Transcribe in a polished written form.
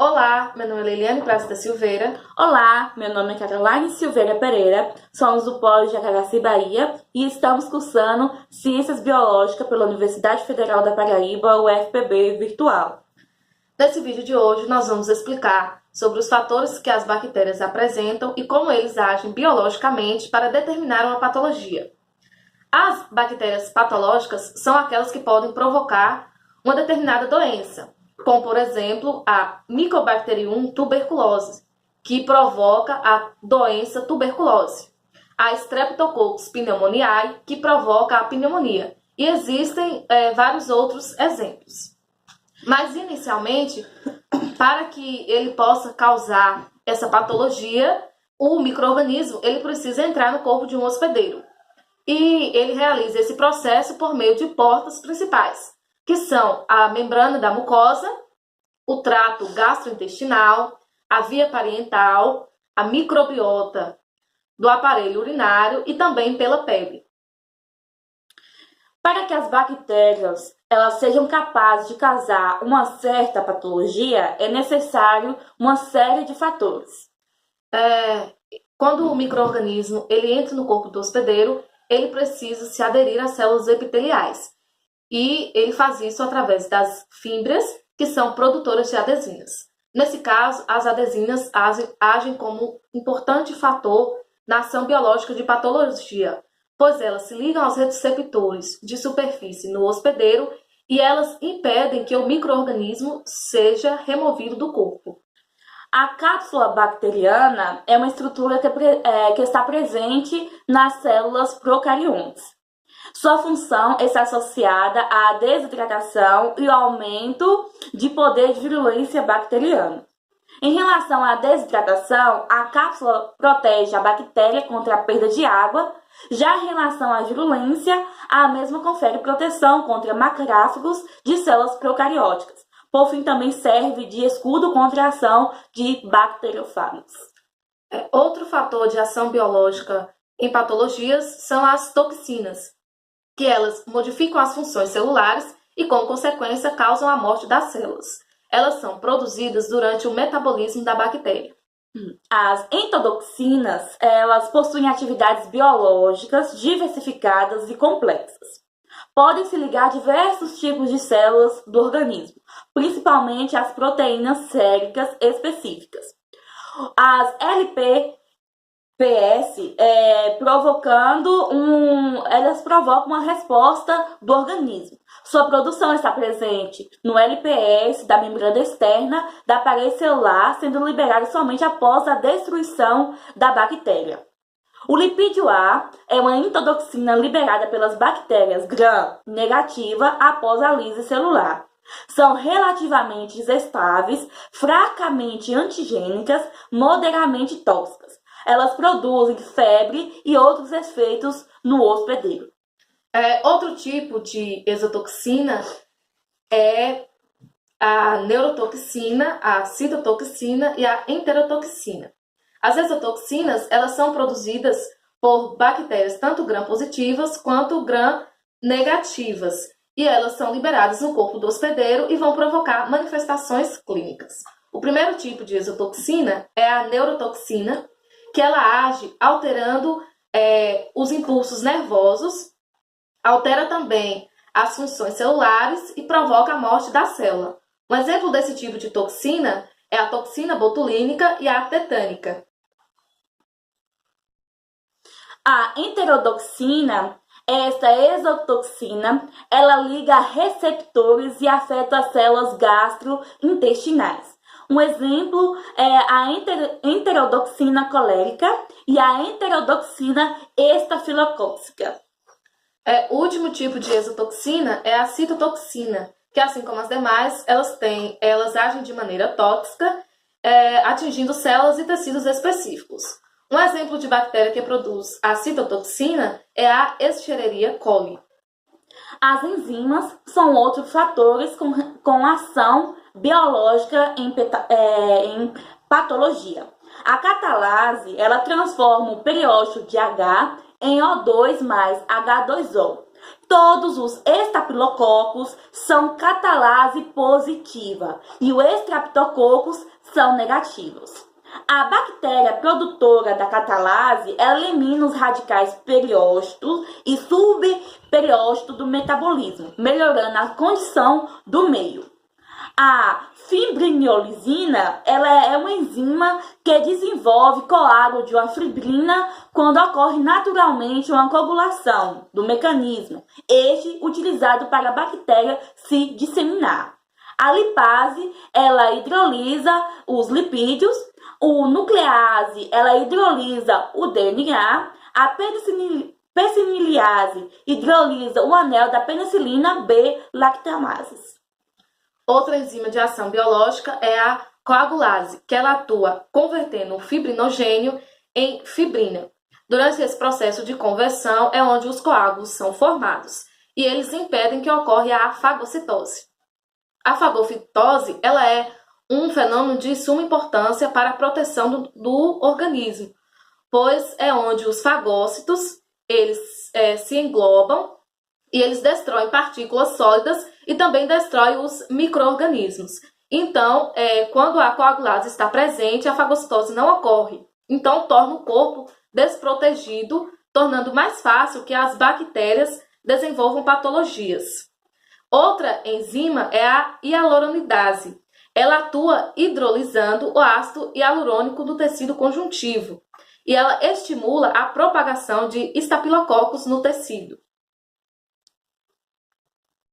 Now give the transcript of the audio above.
Olá, meu nome é Leiliane Praça da Silveira. Olá, meu nome é Caroline Silveira Pereira, somos do Polo de Jacaraci, Bahia, e estamos cursando Ciências Biológicas pela Universidade Federal da Paraíba, UFPB Virtual. Nesse vídeo de hoje, nós vamos explicar sobre os fatores que as bactérias apresentam e como eles agem biologicamente para determinar uma patologia. As bactérias patológicas são aquelas que podem provocar uma determinada doença, como, por exemplo, a Mycobacterium tuberculose, que provoca a doença tuberculose, a Streptococcus pneumoniae, que provoca a pneumonia, e existem vários outros exemplos. Mas, inicialmente, para que ele possa causar essa patologia, o micro-organismo ele precisa entrar no corpo de um hospedeiro. E ele realiza esse processo por meio de portas principais, que são a membrana da mucosa, o trato gastrointestinal, a via parental, a microbiota do aparelho urinário e também pela pele. Para que as bactérias elas sejam capazes de causar uma certa patologia, é necessário uma série de fatores. Quando o micro-organismo ele entra no corpo do hospedeiro, ele precisa se aderir às células epiteliais. E ele faz isso através das fímbrias, que são produtoras de adesinas. Nesse caso, as adesinas agem como importante fator na ação biológica de patologia, pois elas se ligam aos receptores de superfície no hospedeiro e elas impedem que o micro-organismo seja removido do corpo. A cápsula bacteriana é uma estrutura que está presente nas células procariontes. Sua função está associada à desidratação e ao aumento de poder de virulência bacteriana. Em relação à desidratação, a cápsula protege a bactéria contra a perda de água. Já em relação à virulência, a mesma confere proteção contra macrófagos de células procarióticas. Por fim, também serve de escudo contra a ação de bacteriófagos. Outro fator de ação biológica em patologias são as toxinas, que elas modificam as funções celulares e, como consequência, causam a morte das células. Elas são produzidas durante o metabolismo da bactéria. As endotoxinas, elas possuem atividades biológicas diversificadas e complexas. Podem se ligar a diversos tipos de células do organismo, principalmente as proteínas séricas específicas. As LPPS, elas provocam uma resposta do organismo. Sua produção está presente no LPS da membrana externa da parede celular, sendo liberada somente após a destruição da bactéria. O lipídio A é uma endotoxina liberada pelas bactérias gram-negativa após a lise celular. São relativamente estáveis, fracamente antigênicas, moderadamente tóxicas. Elas produzem febre e outros efeitos no hospedeiro. Outro tipo de exotoxina é a neurotoxina, a citotoxina e a enterotoxina. As exotoxinas elas são produzidas por bactérias tanto gram-positivas quanto gram-negativas e elas são liberadas no corpo do hospedeiro e vão provocar manifestações clínicas. O primeiro tipo de exotoxina é a neurotoxina, que ela age alterando os impulsos nervosos, altera também as funções celulares e provoca a morte da célula. Um exemplo desse tipo de toxina é a toxina botulínica e a tetânica. A enterotoxina, esta exotoxina, ela liga a receptores e afeta as células gastrointestinais. Um exemplo é a enterotoxina colérica e a enterotoxina estafilocócica. O último tipo de exotoxina é a citotoxina, que assim como as demais, elas agem de maneira tóxica, atingindo células e tecidos específicos. Um exemplo de bactéria que produz a citotoxina é a Escherichia coli. As enzimas são outros fatores com ação biológica em patologia. A catalase, ela transforma o periódico de H em O2 mais H2O. Todos os estafilococos são catalase positiva e o Streptococcus são negativos. A bactéria produtora da catalase, ela elimina os radicais periócitos e subperiócitos do metabolismo, melhorando a condição do meio. A fibrinosina, ela é uma enzima que desenvolve coágulo de uma fibrina quando ocorre naturalmente uma coagulação do mecanismo, este utilizado para a bactéria se disseminar. A lipase, ela hidrolisa os lipídios, o nuclease, ela hidrolisa o DNA, a penicilase hidrolisa o anel da penicilina B-lactamases. Outra enzima de ação biológica é a coagulase, que ela atua convertendo o fibrinogênio em fibrina. Durante esse processo de conversão é onde os coágulos são formados e eles impedem que ocorra a fagocitose. A fagocitose ela é um fenômeno de suma importância para a proteção do organismo, pois é onde os fagócitos eles se englobam e eles destroem partículas sólidas e também destroem os micro-organismos. Então, quando a coagulase está presente, a fagocitose não ocorre. Então, torna o corpo desprotegido, tornando mais fácil que as bactérias desenvolvam patologias. Outra enzima é a hialuronidase. Ela atua hidrolisando o ácido hialurônico do tecido conjuntivo e ela estimula a propagação de estafilococos no tecido.